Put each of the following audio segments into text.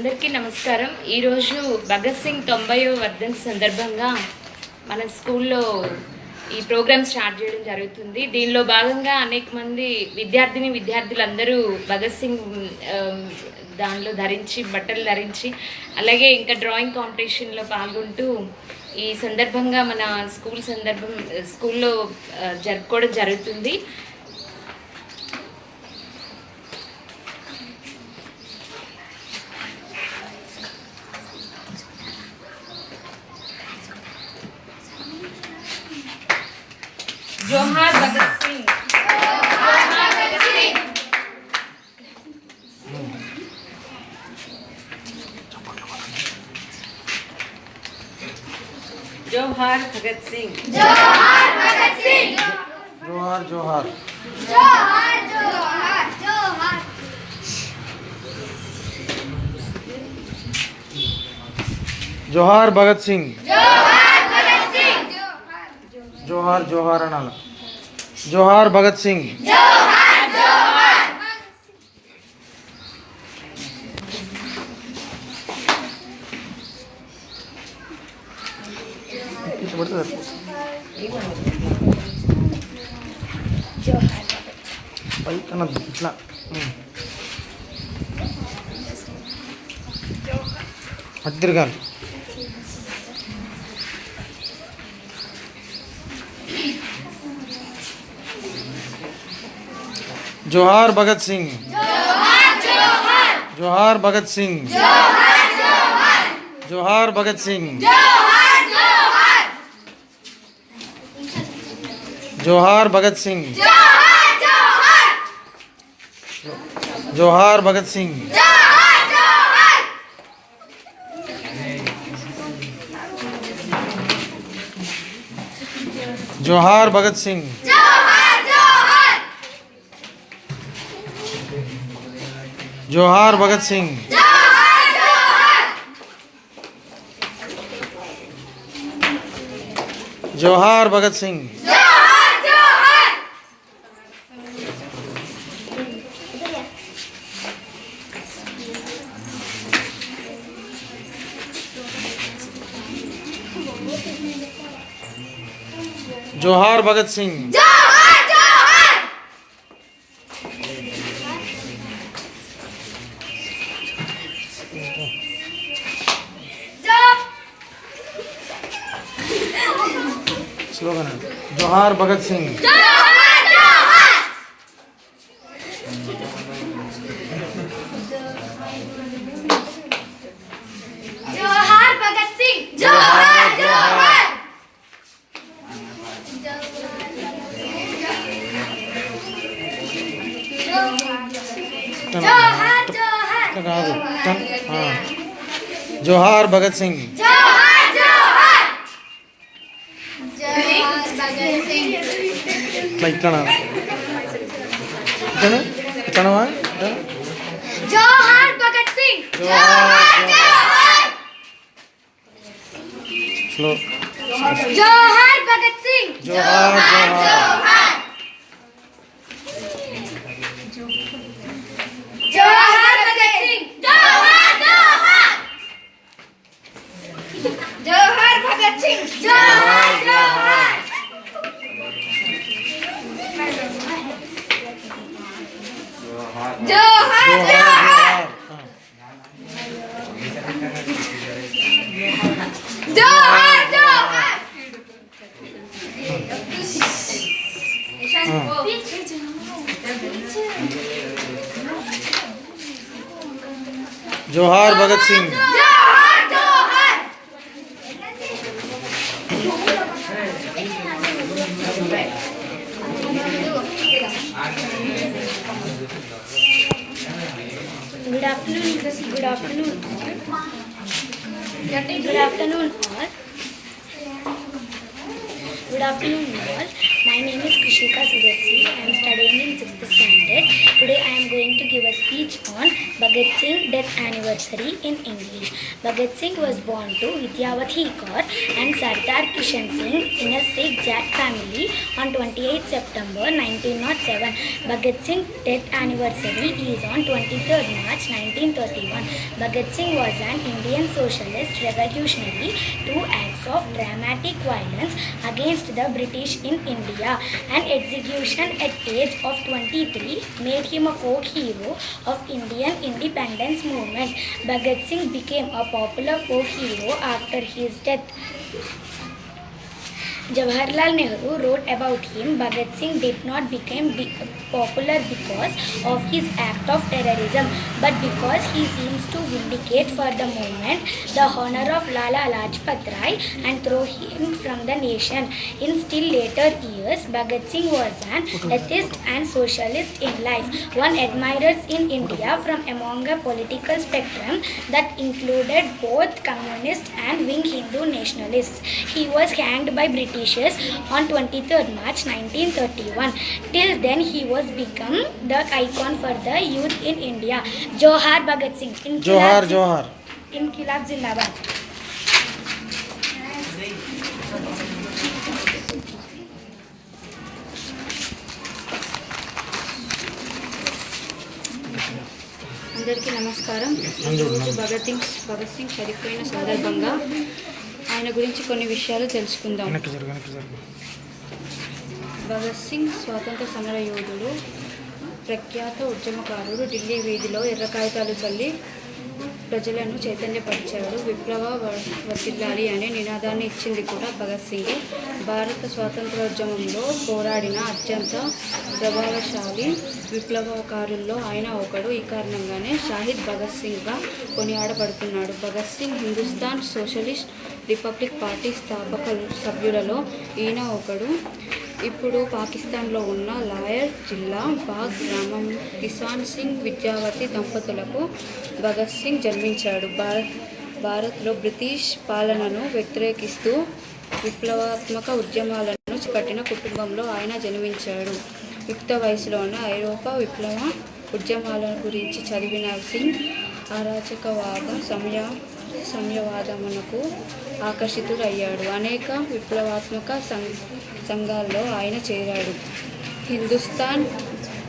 అందరికీ నమస్కారం. ఈరోజు భగత్ సింగ్ 90వ వర్ధంతి సందర్భంగా మన స్కూల్లో ఈ ప్రోగ్రామ్ స్టార్ట్ చేయడం జరుగుతుంది. దీనిలో భాగంగా అనేక మంది విద్యార్థులందరూ భగత్ సింగ్ దానిలో బట్టలు ధరించి అలాగే ఇంకా డ్రాయింగ్ కాంపిటీషన్లో పాల్గొంటూ ఈ సందర్భంగా మన స్కూల్లో జరుపుకోవడం జరుగుతుంది. जोहार भगत सिंह, जोहार भगत सिंह। जोहार भगत सिंह, जोहार भगत सिंह। जोहार जोहार जोहार जोहार जोहार। जोहार भगत सिंह, जोहार भगत सिंह। जोहार जोहार अनाला जोहार भगत सिंह, जोहार जोहार। इट्ला अद्दिरगाल जोहार भगत सिंह, जोहार जोहार जोहार भगत सिंह, जोहार जोहार जोहार भगत सिंह, जोहार जोहार जोहार भगत सिंह, जोहार जोहार जोहार भगत सिंह, जोहार जोहार जोहार भगत सिंह, जोहार जोहार जोहार भगत सिंह, जोहार जोहार जोहार भगत सिंह, जोहार जोहार जोहार भगत सिंह, जोहार जोहार स्लोगन जोहार भगत सिंह, जोहार जोहार जोहार भगत सिंह, जोहार जोहार जोहार जोहार जोहार भगत सिंह, जोहार जोहार जोहार भगत सिंह जोहार भगत सिंह, जोहार जोहार स्लो जोहार भगत सिंह, जोहार जोहार जोहार भगत सिंह, जोहार जोहार जोहार भगत सिंह, जोहार जोहार जोहार जोहार जोहार जोहार जोहार भगत सिंह, जोहार जोहार Good afternoon. Good afternoon. Good afternoon all. Good afternoon all. My name is Krishika Sudhakshi. I am studying in 6th standard. Today I am going to give a speech on Bhagat Singh death anniversary in English. Bhagat Singh was born to Vidyavati Kaur and Sardar Kishan Singh in a Sikh Jat family on 28 September 1907. Bhagat Singh death anniversary is on 23rd March 1931. Bhagat Singh was an Indian socialist revolutionary. 2 acts of dramatic violence against the British in India. An execution at age of 23 made him a folk hero of Indian independence movement. Bhagat Singh became a popular folk hero after his death. Jawaharlal Nehru wrote about him. Bhagat Singh did not become popular because of his act of terrorism, but because he seems to vindicate for the movement the honor of Lala Lajpat Rai and throw him from the nation. In still later years, Bhagat Singh was an atheist and socialist in life. One admires in India from among a political spectrum that included both communist and wing Hindu nationalists. He was hanged by Britishers on 23rd March 1931. Till then, he was become the icon for the youth in India. Johar Bhagat Singh. जोहार जोहार Inqilab Zindabad. అందరికీ నమస్కారం. ఈరోజు భగత్ సింగ్ చనిపోయిన సందర్భంగా ఆయన గురించి కొన్ని విషయాలు తెలుసుకుందాం. భగత్ సింగ్ స్వాతంత్ర సమర యోధుడు, ప్రఖ్యాత ఉద్యమకారుడు. ఢిల్లీ వీధిలో ఎర్ర కాగితాలు చల్లి ప్రజలను చైతన్యపరిచాడు. విప్లవ వర్ధిల్లాలి అనే నినాదాన్ని ఇచ్చింది కూడా భగత్ సింగే. భారత స్వాతంత్రోద్యమంలో పోరాడిన అత్యంత ప్రభావశాలి విప్లవకారుల్లో ఆయన ఒకడు. ఈ కారణంగానే షాహిద్ భగత్ సింగ్గా కొనియాడబడుతున్నాడు. Bhagat Singh Hindustan socialist republic party స్థాపక సభ్యులలో ఈయన ఒకడు. ఇప్పుడు పాకిస్తాన్లో ఉన్న లాయర్ జిల్లా బాగ్ గ్రామం కిసాన్ సింగ్ విద్యావతి దంపతులకు భగత్ సింగ్ జన్మించాడు. భారత్లో బ్రిటిష్ పాలనను వ్యతిరేకిస్తూ విప్లవాత్మక ఉద్యమాలను చేపట్టిన కుటుంబంలో ఆయన జన్మించాడు. యుక్త వయసులోనే ఐరోపా విప్లవ ఉద్యమాల గురించి చదివిన సింగ్ అరాచకవాద సామ్యవాదమునకు ఆకర్షితుడయ్యాడు. అనేక విప్లవాత్మక సంఘాల్లో ఆయన చేరాడు. హిందుస్థాన్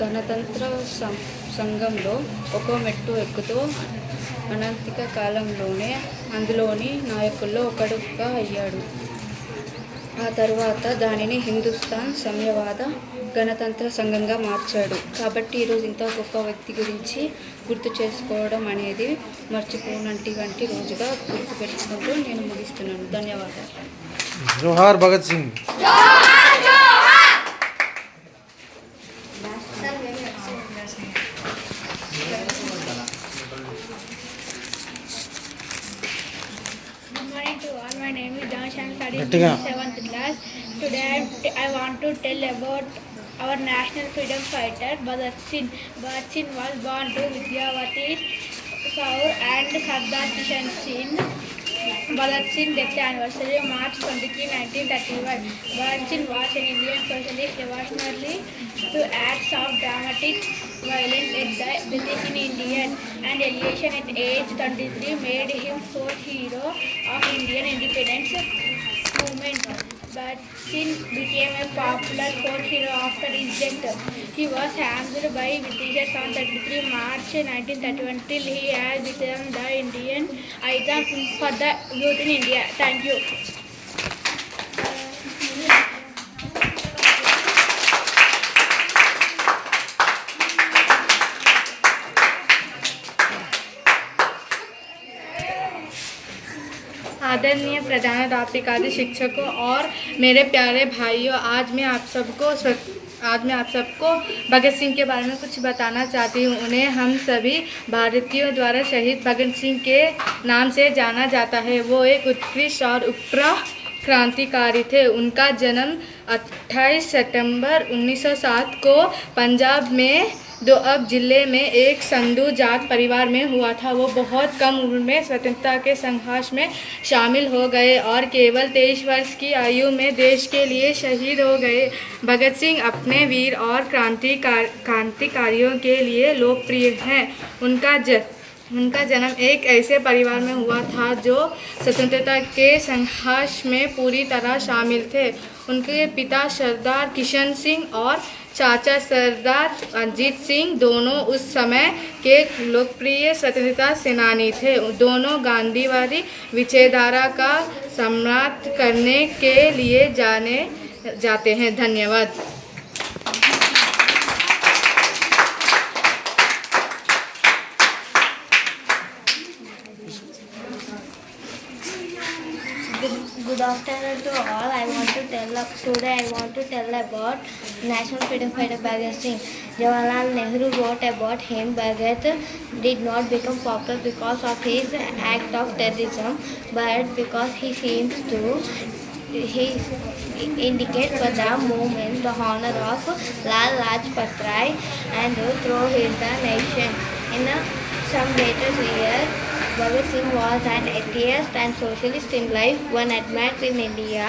గణతంత్ర సంఘంలో ఒక్కో మెట్టు ఎక్కుతూ అనంతిక కాలంలోనే అందులోని నాయకుల్లో ఒకడుగా అయ్యాడు. ఆ తర్వాత దానిని హిందుస్థాన్ సామ్యవాద గణతంత్ర సంఘంగా మార్చాడు. కాబట్టి ఈరోజు ఇంత గొప్ప వ్యక్తి గురించి గుర్తు చేసుకోవడం అనేది మర్చిపోనంటి రోజుగా గుర్తుపెట్టుకుంటూ నేను ముగిస్తున్నాను. ధన్యవాదాలు. जोहार Bhagat Singh. Good morning to all. My name is Dash. I am studying in Gatiga. 7th class. Today I want to tell about our national freedom fighter Bhagat Singh. Bhagat Singh was born to Vidyavati Kaur and Sardar Kishan Singh. Bhagat Singh death anniversary March 23, 1931. Bhagat Singh was an Indian socialist revolutionary. 2 acts of dramatic violence at the British in India and elevation at age 23 made him fourth hero of Indian independence movement. Bhagat Singh became a popular folk hero after his death. He was hanged by Britishers on 33 March 1931 till he has become the Indian icon for the youth in India. Thank you. आदरणीय प्रधानाध्यापिका शिक्षकों और मेरे प्यारे भाइयों, आज मैं आप सबको भगत सिंह के बारे में कुछ बताना चाहती हूँ। उन्हें हम सभी भारतीयों द्वारा शहीद भगत सिंह के नाम से जाना जाता है। वो एक उत्कृष्ट और उग्र क्रांतिकारी थे। उनका जन्म 28 सितंबर 1907 को पंजाब में जो अब जिले में एक संधू जाट परिवार में हुआ था। वो बहुत कम उम्र में स्वतंत्रता के संघर्ष में शामिल हो गए और केवल 23 वर्ष की आयु में देश के लिए शहीद हो गए। भगत सिंह अपने वीर और क्रांतिकारियों के लिए लोकप्रिय हैं। उनका जन्म एक ऐसे परिवार में हुआ था जो स्वतंत्रता के संघर्ष में पूरी तरह शामिल थे। उनके पिता सरदार किशन सिंह और चाचा सरदार अजीत सिंह दोनों उस समय के लोकप्रिय स्वतंत्रता सेनानी थे। दोनों गांधीवादी विचारधारा का समर्थन करने के लिए जाने जाते हैं। धन्यवाद। Good afternoon to all. Today I want to tell about National Freedom Fighter Bhagat Singh. Jawaharlal Nehru wrote about him. Bhagat did not become popular because of his act of terrorism, but because he indicate for the movement the honor of Lal Lajpat Rai and through his the nation. In some later years, Bhagat Singh was an atheist and socialist in life, one admired in India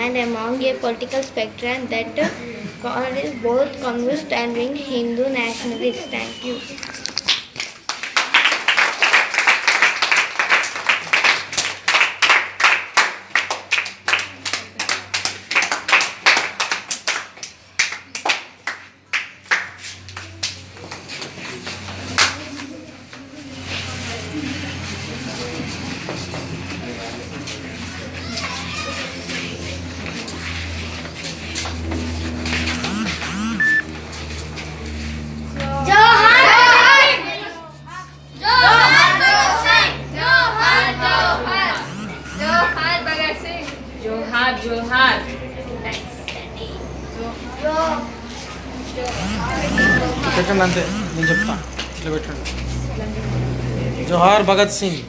and among a political spectrum that is both communist and being Hindu nationalist. Thank you. जोहार जोहार। పెట్టండి అంతే, నేను చెప్తా. ఇట్లా పెట్టండి. జోహార్ భగత్ సింగ్.